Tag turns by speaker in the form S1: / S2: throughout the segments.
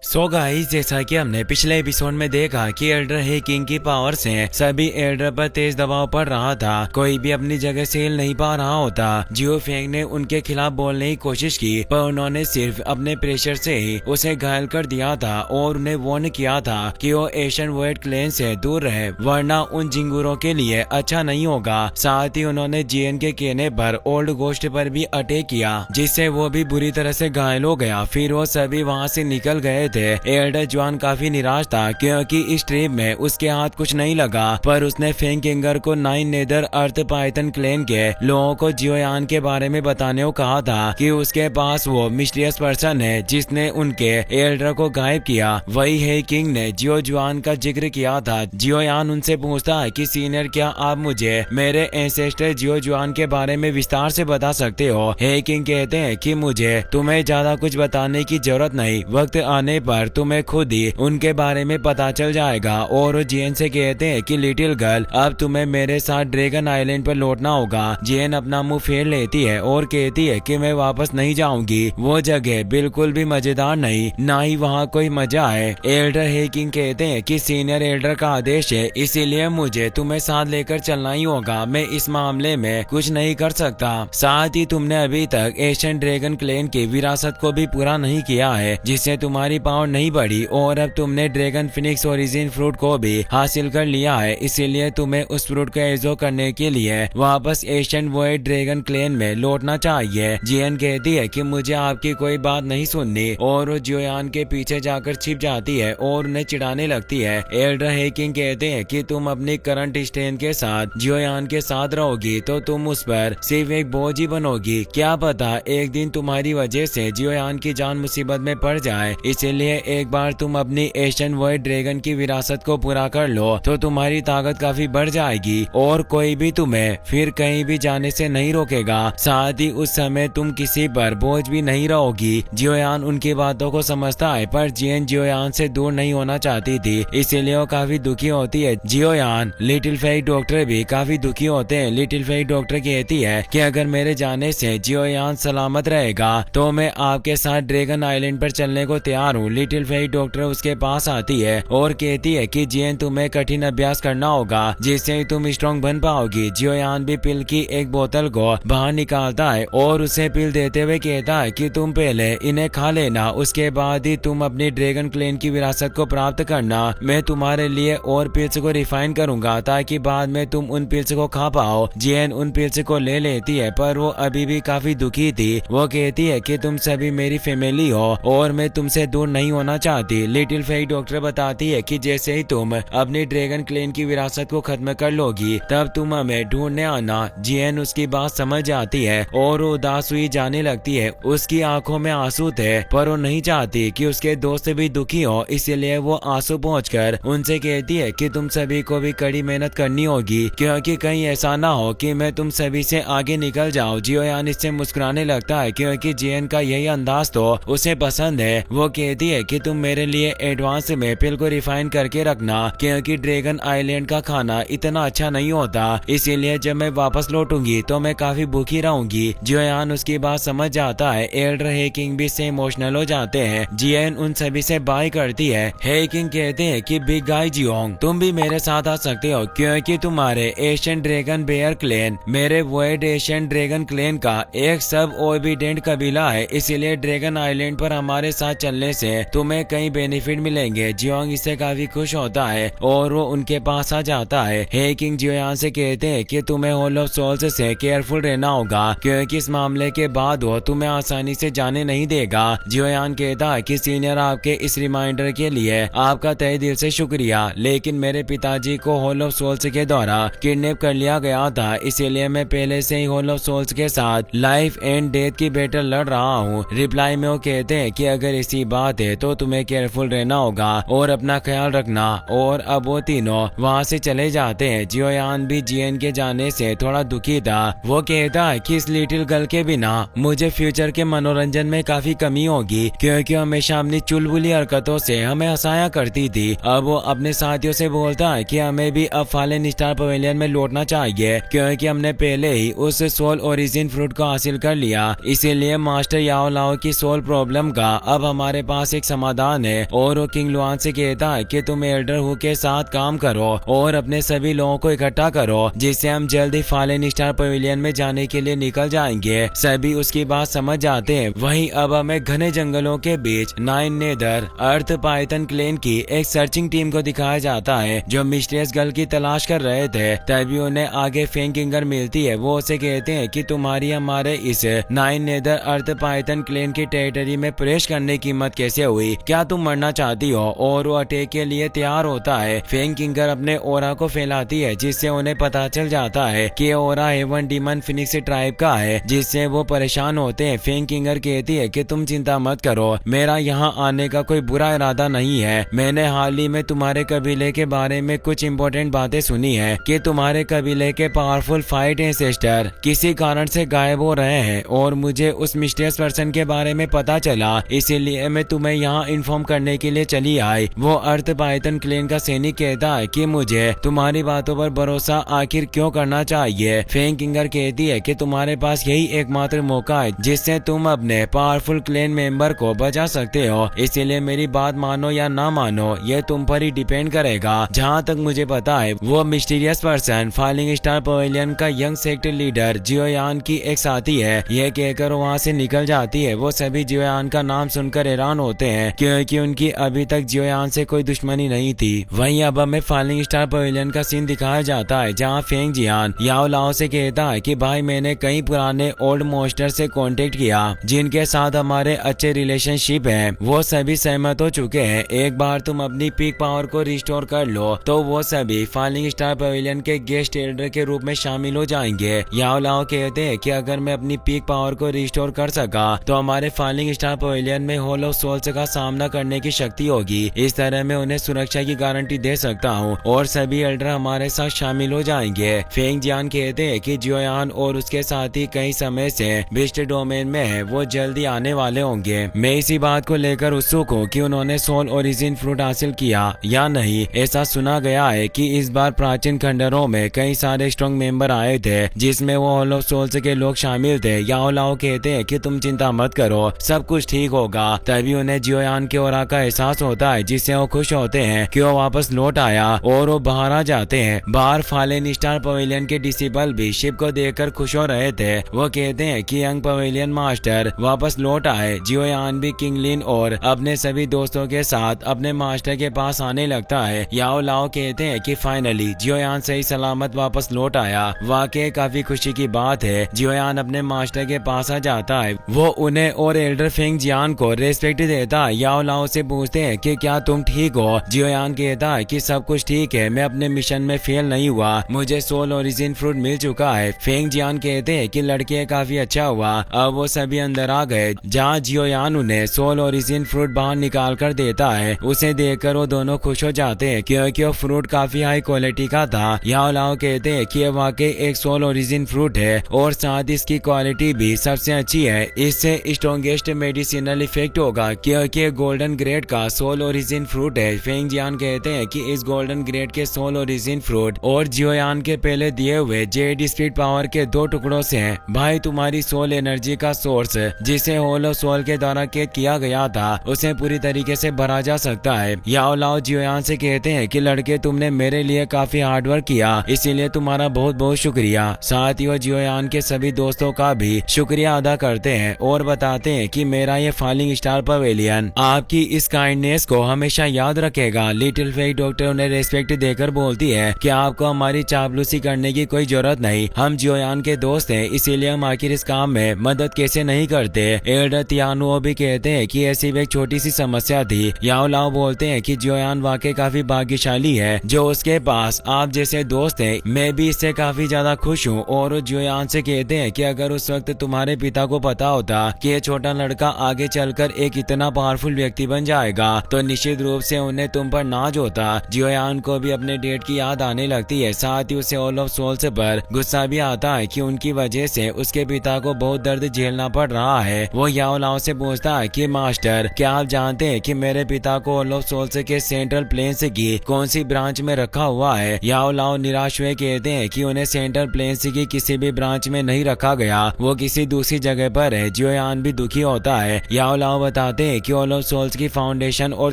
S1: So guys, जैसा कि हमने पिछले एपिसोड में देखा कि एल्डर हे किंग की पावर से सभी एल्डर पर तेज दबाव पड़ रहा था। कोई भी अपनी जगह से हिल नहीं पा रहा होता। जियो फेंग ने उनके खिलाफ बोलने की कोशिश की, पर उन्होंने सिर्फ अपने प्रेशर से ही उसे घायल कर दिया था और उन्हें वार्न किया था कि वो एशियन वॉइड क्लेन से दूर रहे, वरना उन जिंगूरों के लिए अच्छा नहीं होगा। साथ ही उन्होंने जीएन के कहने पर ओल्ड गोस्ट पर भी अटैक किया, जिससे वो भी बुरी तरह से घायल हो गया। फिर वो सभी वहाँ से निकल गए थे। एल्डर जुआन काफी निराश था क्योंकि इस ट्रिप में उसके हाथ कुछ नहीं लगा, पर उसने फेंग किंगर को 9 नेदर अर्थ पाइथन क्लेन के लोगों को जियोयान के बारे में बताने को कहा था कि उसके पास वो मिस्टीरियस पर्सन है जिसने उनके एल्डर को गायब किया। वही है किंग ने जियो जुआन का जिक्र किया था। जियोयान उनसे पूछता है कि सीनियर, क्या आप मुझे मेरे एंसेस्टर जियो जुआन के बारे में विस्तार से बता सकते हो? हे किंग कहते हैं कि मुझे तुम्हें ज्यादा कुछ बताने की जरूरत नहीं, वक्त आने पर तुम्हें खुद ही उनके बारे में पता चल जाएगा। और जियन से कहते हैं कि लिटिल गर्ल, अब तुम्हें मेरे साथ ड्रैगन आइलैंड पर लौटना होगा। जियन अपना मुंह फेर लेती है और कहती है कि मैं वापस नहीं जाऊंगी, वो जगह बिल्कुल भी मजेदार नहीं, ना ही वहाँ कोई मजा है। एल्डर हे किंग कहते हैं कि सीनियर एल्डर का आदेश है, इसीलिए मुझे तुम्हें साथ लेकर चलना ही होगा। मैं इस मामले में कुछ नहीं कर सकता। साथ ही तुमने अभी तक एशियन ड्रैगन क्लेन की विरासत को भी पूरा नहीं किया है, जिससे तुम्हारी पावर नहीं बढ़ी, और अब तुमने ड्रैगन फिनिक्स ओरिजिन फ्रूट को भी हासिल कर लिया है, इसीलिए तुम्हें उस फ्रूट का एजो करने के लिए वापस एशियन वॉइड ड्रैगन क्लेन में लौटना चाहिए। जियन कहती है कि मुझे आपकी कोई बात नहीं सुननी, और वो जियोयान के पीछे जाकर छिप जाती है और उन्हें चिढ़ाने लगती है। एल्डर हे किंग कहते हैं कि तुम अपनी करंट स्ट्रेंथ के साथ जियोयान के साथ रहोगी तो तुम उस पर सिर्फ एक बोझ ही बनोगी। क्या पता एक दिन तुम्हारी वजह से जियोयान की जान मुसीबत में पड़ जाए, इसीलिए एक बार तुम अपनी एशियन वॉइड ड्रैगन की विरासत को पूरा कर लो तो तुम्हारी ताकत काफी बढ़ जाएगी और कोई भी तुम्हें फिर कहीं भी जाने से नहीं रोकेगा। साथ ही उस समय तुम किसी पर बोझ भी नहीं रहोगी। जियोयान उनकी बातों को समझता है, पर जियन जियोयान से दूर नहीं होना चाहती थी, इसीलिए वो काफी दुखी होती है। जियोयान लिटिल फेई डॉक्टर भी काफी दुखी होते हैं। लिटिल फेई डॉक्टर कहती है कि अगर मेरे जाने से जियोयान सलामत रहेगा तो मैं आपके साथ ड्रैगन आइलैंड पर चलने को तैयार हूँ। लिटिल फेई डॉक्टर उसके पास आती है और कहती है कि जियन तुम्हें कठिन अभ्यास करना होगा जिससे तुम स्ट्रॉन्ग बन पाओगी। जियोयान भी पिल की एक बोतल को बाहर निकालता है और उसे पिल देते हुए कहता है कि तुम पहले इन्हें खा लेना, उसके बाद ही तुम अपनी ड्रैगन क्लेन की विरासत को प्राप्त करना। मैं तुम्हारे लिए और पिल्स को रिफाइन करूंगा ताकि बाद में तुम उन पिल्स को खा पाओ। जियन उन पिल्स को ले लेती है, पर वो अभी भी काफी दुखी थी। वो कहती है कि तुम सभी मेरी फैमिली हो और मैं तुमसे दूर नहीं होना चाहती। लिटिल फेई डॉक्टर बताती है कि जैसे ही तुम अपनी ड्रैगन क्लेन की विरासत को खत्म कर लोगी तब तुम हमें ढूंढने आना। जियन उसकी बात समझ जाती है और वो उदास हुई जाने लगती है। उसकी आंखों में आंसू थे, पर वो नहीं चाहती कि उसके दोस्त भी दुखी हो, इसलिए वो आंसू पहुंचकर उनसे कहती है कि तुम सभी को भी कड़ी मेहनत करनी होगी, क्योंकि कहीं ऐसा ना हो कि मैं तुम सभी से आगे निकल जाऊं। जियोयान इससे मुस्कुराने लगता है क्योंकि जियन का यही अंदाज तो उसे पसंद है। वो कहती है कि तुम मेरे लिए एडवांस में पिल को रिफाइन करके रखना, क्योंकि ड्रैगन आइलैंड का खाना इतना अच्छा नहीं होता, इसीलिए जब मैं वापस लौटूंगी तो मैं काफी भूखी रहूंगी। जियोयान उसकी बात समझ जाता है। एल्डर हे किंग भी से इमोशनल हो जाते हैं। जियन उन सभी से बाय करती है। हे किंग कहते हैं कि बिग गाय जियोंग, तुम भी मेरे साथ आ सकते हो, क्योंकि तुम्हारे एशियन ड्रैगन बेयर क्लेन मेरे वॉइड एशियन ड्रैगन क्लेन का एक सब ओबिडेंट कबीला है, इसीलिए ड्रैगन आइलैंड पर हमारे साथ चलने से तुम्हें कई बेनिफिट मिलेंगे। जियोंग इससे काफी खुश होता है और वो उनके पास आ जाता है। हे किंग जियोयान से कहते हैं कि तुम्हें हॉल ऑफ सोल्स से केयरफुल रहना होगा, क्योंकि इस मामले के बाद वो तुम्हें आसानी से जाने नहीं देगा। जियोयान कहता है कि सीनियर, आपके इस रिमाइंडर के लिए आपका तहे दिल से शुक्रिया, लेकिन मेरे पिताजी को हॉल ऑफ सोल्स के द्वारा किडनैप कर लिया गया था, इसीलिए मैं पहले से ही हॉल ऑफ सोल्स के साथ लाइफ एंड डेथ की बैटल लड़ रहा हूँ। रिप्लाई में वो कहते हैं कि अगर ऐसी बात है तो तुम्हें केयरफुल रहना होगा और अपना ख्याल रखना। और अब वो तीनों वहाँ से चले जाते हैं। जियोयान भी जियन के जाने से थोड़ा दुखी था। वो कहता है कि इस लिटिल गर्ल के बिना मुझे फ्यूचर के मनोरंजन में काफी कमी होगी, क्योंकि हमेशा अपनी चुलबुली हरकतों से हमें हंसाया करती थी। अब वो अपने साथियों से बोलता है कि हमें भी अब फालन स्टार पवेलियन में लौटना चाहिए, क्योंकि हमने पहले ही उस सोल ओरिजिन फ्रूट को हासिल कर लिया, इसीलिए मास्टर याओ लाओ की सोल प्रॉब्लम का अब हमारे पास पास एक समाधान है और वो किंग लुआन से कहता है कि तुम एल्डर हु के साथ काम करो और अपने सभी लोगों को इकट्ठा करो, जिससे हम जल्दी फॉलन स्टार पवेलियन में जाने के लिए निकल जाएंगे। सभी उसकी बात समझ जाते हैं। वहीं अब हमें घने जंगलों के बीच नाइन नेदर अर्थ पाइथन क्लेन की एक सर्चिंग टीम को दिखाया जाता है जो मिस्टीरियस गर्ल की तलाश कर रहे थे। तभी उन्हें आगे फेंग किंगर मिलती है। वो उसे कहते हैं कि तुम्हारी हमारे इस नाइन नेदर अर्थ पाइथन क्लेन की टेरिटरी में प्रवेश करने की हिम्मत कैसे हुई, क्या तुम मरना चाहती हो? और वो अटैक के लिए तैयार होता है। फेंग किंगर अपने ओरा को फैलाती है जिससे उन्हें पता चल जाता है कि ओरा हेवन डीमन फिनिक्स ट्राइब का है, जिससे वो परेशान होते हैं। फेंग किंगर कहती है कि तुम चिंता मत करो, मेरा यहाँ आने का कोई बुरा इरादा नहीं है। मैंने हाल ही में तुम्हारे कबीले के बारे में कुछ इम्पोर्टेंट बातें सुनी है कि तुम्हारे कबीले के पावरफुल फाइट एंसेस्टर किसी कारण से गायब हो रहे हैं और मुझे उस मिस्टीरियस पर्सन के बारे में पता चला, इसीलिए मैं तुम्हें यहाँ इन्फॉर्म करने के लिए चली आई। वो अर्थ पाइथन क्लेन का सैनिक कहता है कि मुझे तुम्हारी बातों पर भरोसा आखिर क्यों करना चाहिए। फेंग किंगर कहती है कि तुम्हारे पास यही एकमात्र मौका है जिससे तुम अपने पावरफुल क्लेन मेंबर को बचा सकते हो, इसलिए मेरी बात मानो या ना मानो ये तुम पर ही डिपेंड करेगा। जहाँ तक मुझे पता है वो mysterious person falling star pavilion का यंग सेक्ट लीडर जियोयान की एक साथी है। यह कहकर वहाँ से निकल जाती है। वो सभी जियोयान का नाम सुनकर हैरान होते हैं क्योंकि उनकी अभी तक जियोयान से कोई दुश्मनी नहीं थी। वहीं अब हमें फॉलिंग स्टार पवेलियन का सीन दिखाया जाता है जहाँ फेंग जियान याओ लाओ से कहता है कि भाई मैंने कई पुराने ओल्ड मोस्टर से कांटेक्ट किया जिनके साथ हमारे अच्छे रिलेशनशिप है। वो सभी सहमत हो चुके हैं। एक बार तुम अपनी पीक पावर को रिस्टोर कर लो तो वो सभी फॉलिंग स्टार पवेलियन के गेस्ट एल्डर के रूप में शामिल हो जाएंगे। याओ लाओ कहते हैं कि अगर मैं अपनी पीक पावर को रिस्टोर कर सका तो हमारे फॉलिंग स्टार पवेलियन में होलो सोल्स का सामना करने की शक्ति होगी। इस तरह मैं उन्हें सुरक्षा की गारंटी दे सकता हूँ और सभी एल्डर हमारे साथ शामिल हो जाएंगे। फेंग जियान कहते हैं कि जियोयान और उसके साथी कई समय से बिस्ट डोमेन में है, वो जल्दी आने वाले होंगे। मैं इसी बात को लेकर उत्सुक हूँ कि उन्होंने सोल ओरिजिन फ्रूट हासिल किया या नहीं। ऐसा सुना गया है कि इस बार प्राचीन खंडरों में कई सारे स्ट्रॉन्ग मेंबर आए थे जिसमें वो होलो सोल्स के लोग शामिल थे। याओ लाओ कहते हैं कि तुम चिंता मत करो, सब कुछ ठीक होगा। तभी उन्हें जियोयान के ओरा का एहसास होता है जिससे वो खुश होते हैं कि वो वापस लौट आया और वो बाहर आ जाते हैं। बाहर फॉलन स्टार पवेलियन के डिसिबल भी शिप को देखकर खुश हो रहे थे। वो कहते हैं कि यंग पवेलियन मास्टर वापस लौट आए। जियोयान भी किंग लिन और अपने सभी दोस्तों के साथ अपने मास्टर के पास आने लगता है। याओ लाओ कहते हैं कि फाइनली जियोयान सही सलामत वापस लौट आया। वाकई काफी खुशी की बात है। जियोयान अपने मास्टर के पास आ जाता है। वो उन्हें और एल्डर फेंग जियान को रेस्पेक्ट देता है। याओ लाओ से पूछते हैं कि क्या तुम ठीक हो? जियोयान कहता है कि सब कुछ ठीक है, मैं अपने मिशन में फेल नहीं हुआ, मुझे सोल ओरिजिन फ्रूट मिल चुका है। फेंग जियान कहते हैं कि लड़के काफी अच्छा हुआ। अब वो सभी अंदर आ गए जहाँ जियोयान उन्हें सोल ओरिजिन फ्रूट बाहर निकाल कर देता है। उसे देखकर वो दोनों खुश हो जाते हैं क्योंकि वो फ्रूट काफी हाई क्वालिटी का था। याओ लाओ कहते हैं कि ये वाकई एक सोल ओरिजिन फ्रूट है और साथ इसकी क्वालिटी भी सबसे अच्छी है। इससे स्ट्रॉन्गेस्ट मेडिसिनल इफेक्ट होगा क्योंकि गोल्डन ग्रेड का सोल ओरिजिन फ्रूट है। फेंग जियान कहते हैं कि इस गोल्डन ग्रेड के सोल ओरिजिन फ्रूट और जियोयान के पहले दिए हुए जेड स्पीड पावर के दो टुकड़ों से है। भाई तुम्हारी सोल एनर्जी का सोर्स जिसे होलो सोल के द्वारा कैद किया गया था उसे पूरी तरीके से भरा जा सकता है। याओ लाओ जियोयान से कहते हैं कि लड़के तुमने मेरे लिए काफी हार्डवर्क किया, इसीलिए तुम्हारा बहुत बहुत शुक्रिया। साथ ही वो जियोयान के सभी दोस्तों का भी शुक्रिया अदा करते हैं और बताते हैं कि मेरा ये फॉलिंग स्टार पवेलियन आपकी इस काइंडनेस को हमेशा याद रखेगा। लिटिल फेक डॉक्टर उन्हें रेस्पेक्ट देकर बोलती है कि आपको हमारी चापलूसी करने की कोई जरूरत नहीं, हम जियोयान के दोस्त हैं, इसीलिए हम आखिर इस काम में मदद कैसे नहीं करते। एल्डर तियानुओ भी कहते हैं कि ऐसी एक छोटी सी समस्या थी। याओ लाओ बोलते हैं कि जियोयान वाकई काफी भाग्यशाली है जो उसके पास आप जैसे दोस्त हैं। मैं भी इससे काफी ज्यादा खुश हूँ। और जियोयान से कहते हैं कि अगर उस वक्त तुम्हारे पिता को पता होता कि ये छोटा लड़का आगे चलकर एक इतना पावरफुल व्यक्ति बन जाएगा तो निश्चित रूप से उन्हें तुम पर नाज होता। जियोयान को भी अपने डेट की याद आने लगती है। साथ ही उसे ऑल ऑफ सोल्स पर गुस्सा भी आता है कि उनकी वजह से उसके पिता को बहुत दर्द झेलना पड़ रहा है। वो याओ लाओ से पूछता है कि मास्टर क्या आप जानते हैं कि मेरे पिता को ऑल ऑफ सोल्स के सेंट्रल प्लेन्स की कौन सी ब्रांच में रखा हुआ है? याओ लाओ निराश हुए कहते हैं कि उन्हें सेंट्रल प्लेन्स की किसी भी ब्रांच में नहीं रखा गया, वो किसी दूसरी जगह पर है। जियोयान भी दुखी होता है। याओ लाओ बताते हैं हैं कि हॉल ऑफ सोल्स की फाउंडेशन और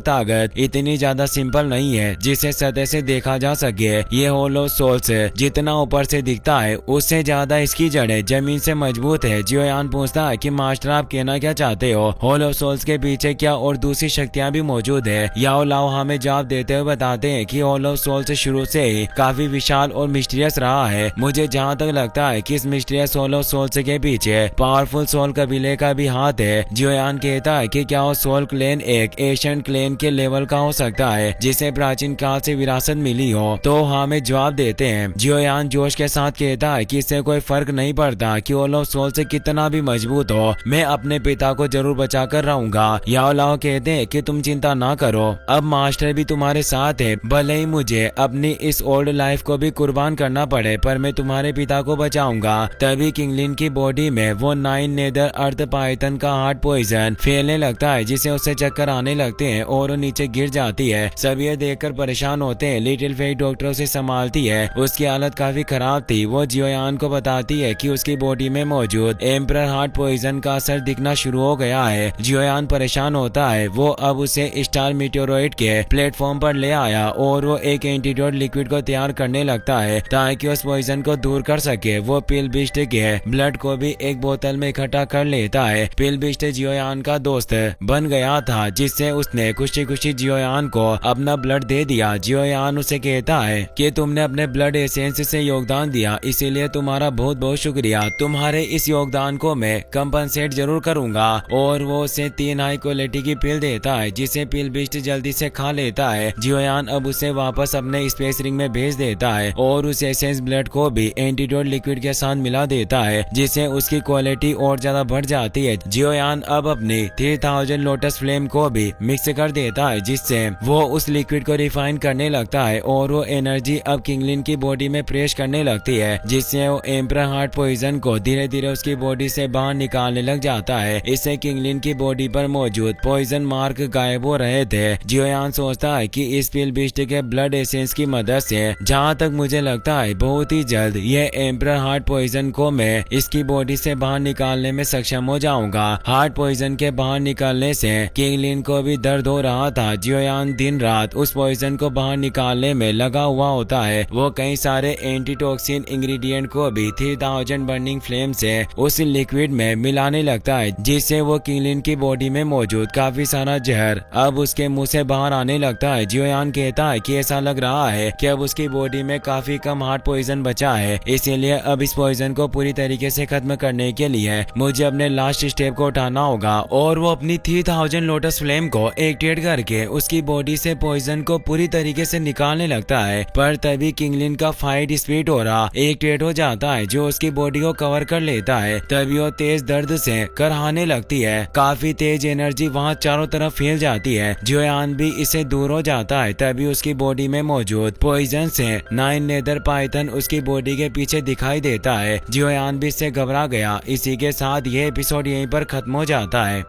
S1: ताकत इतनी ज्यादा सिंपल नहीं है जिसे सतह से देखा जा सके। ये हॉल ऑफ सोल्स जितना ऊपर से दिखता है उससे ज्यादा इसकी जड़ें जमीन से मजबूत है। जियोयान पूछता है कि मास्टर आप कहना क्या चाहते हो, हॉल ऑफ सोल्स के पीछे क्या और दूसरी शक्तियां भी मौजूद है? याओ लाओ हमें जवाब देते हुए बताते हैं कि हॉल ऑफ सोल्स शुरू से ही काफी विशाल और मिस्टीरियस रहा है। मुझे जहाँ तक लगता है कि इस मिस्टीरियस हॉल ऑफ सोल्स के पीछे पावरफुल सोल कबीले का भी हाथ है। जियोयान कहता है कि क्या वो सोल क्लेन एक एशियन क्लेन के लेवल का हो सकता है जिसे प्राचीन काल से विरासत मिली हो? तो हमें जवाब देते हैं। जियोयान जोश के साथ कहता है कि इससे कोई फर्क नहीं पड़ता कि हॉल ऑफ सोल्स कितना भी मजबूत हो, मैं अपने पिता को जरूर बचा कर रहूंगा। याओ लाओ कहते हैं कि तुम चिंता ना करो, अब मास्टर भी तुम्हारे साथ है। भले ही मुझे अपनी इस ओल्ड लाइफ को भी कुर्बान करना पड़े पर मैं तुम्हारे पिता को बचाऊंगा। तभी किंगलिन की बॉडी में वो 9 नेदर अर्थ पाइथन का हार्ट पॉइजन फैलने लगता है जिसे उससे चक्कर आने लगते हैं और वो नीचे गिर जाती है। सब ये देखकर परेशान होते हैं। लिटिल फेई डॉक्टर उसे संभालती है, उसकी हालत काफी खराब थी। वो जियोयान को बताती है कि उसकी बॉडी में मौजूद एम्परर हार्ट पॉइजन का असर दिखना शुरू हो गया है। जियोयान परेशान होता है। वो अब उसे स्टार मीटेरोइड के प्लेटफॉर्म पर ले आया और वो एक एंटीडोट लिक्विड को तैयार करने लगता है ताकि उस पॉइजन को दूर कर सके। वो पिल बिस्ट के ब्लड को भी एक बोतल में इकट्ठा कर लेता है। पिल बिस्ट जियोयान का दोस्त बन गया था जिससे उसने खुशी खुशी जियोयान को अपना ब्लड दे दिया। जियोयान उसे कहता है कि तुमने अपने ब्लड एसेंस से योगदान दिया, इसीलिए तुम्हारा बहुत बहुत शुक्रिया। तुम्हारे इस योगदान को मैं कंपनसेट जरूर करूंगा। और वो उसे 3 हाई क्वालिटी की पिल देता है जिसे पिल बिस्ट जल्दी से खा लेता है। जियोयान अब उसे वापस अपने स्पेस रिंग में भेज देता है और उस एसेंस ब्लड को भी एंटीडोट लिक्विड के साथ मिला देता है जिससे उसकी क्वालिटी और ज्यादा बढ़ जाती है। जियोयान अब अपनी 3000 लोटस फ्लेम को भी मिक्स कर देता है जिससे वो उस लिक्विड को रिफाइन करने लगता है और वो एनर्जी अब किंगलिन की बॉडी में प्रेस करने लगती है जिससे वो एम्परर हार्ट पॉइजन को धीरे धीरे उसकी बॉडी से बाहर निकालने लग जाता है। इससे किंगलिन की बॉडी पर मौजूद पॉइजन मार्क गायब हो रहे थे। जियोयान सोचता है कि इस पिल बिस्ट के ब्लड एसेंस की मदद से जहाँ तक मुझे लगता है बहुत ही जल्द ये एम्परर हार्ट पॉइजन को मैं इसकी बॉडी से बाहर निकालने में सक्षम हो जाऊंगा। हार्ट पॉइजन के बाहर निकालने से किंगलिन को भी दर्द हो रहा था। जियोयान दिन रात उस पॉइजन को बाहर निकालने में लगा हुआ होता है। वो कई सारे एंटीटॉक्सिन इंग्रेडिएंट को भी 3000 बर्निंग फ्लेम से उस लिक्विड में मिलाने लगता है जिससे वो किंगलिन की बॉडी में मौजूद काफी सारा जहर अब उसके मुंह से बाहर आने लगता है। जियोयान कहता है कि ऐसा लग रहा है कि अब उसकी बॉडी में काफी कम हार्ट पॉइजन बचा है, इसीलिए अब इस पॉइजन को पूरी तरीके से खत्म करने के लिए मुझे अपने लास्ट स्टेप को उठाना होगा। और वो अपनी 3000 लोटस फ्लेम को एक्टिवेट करके उसकी बॉडी से पॉइजन को पूरी तरीके से निकालने लगता है। पर तभी किंगलिन का फाइट स्पीड हो रहा एक्टिवेट हो जाता है जो उसकी बॉडी को कवर कर लेता है। तभी वो तेज दर्द से कराहने लगती है। काफी तेज एनर्जी वहाँ चारों तरफ फैल जाती है। जियोयान भी इससे दूर हो जाता है। तभी उसकी बॉडी में मौजूद पॉइजन से 9 नेदर पाइथन उसकी बॉडी के पीछे दिखाई देता है। जियोयान भी इससे घबरा गया। इसी के साथ ये एपिसोड यहीं पर खत्म हो जाता है।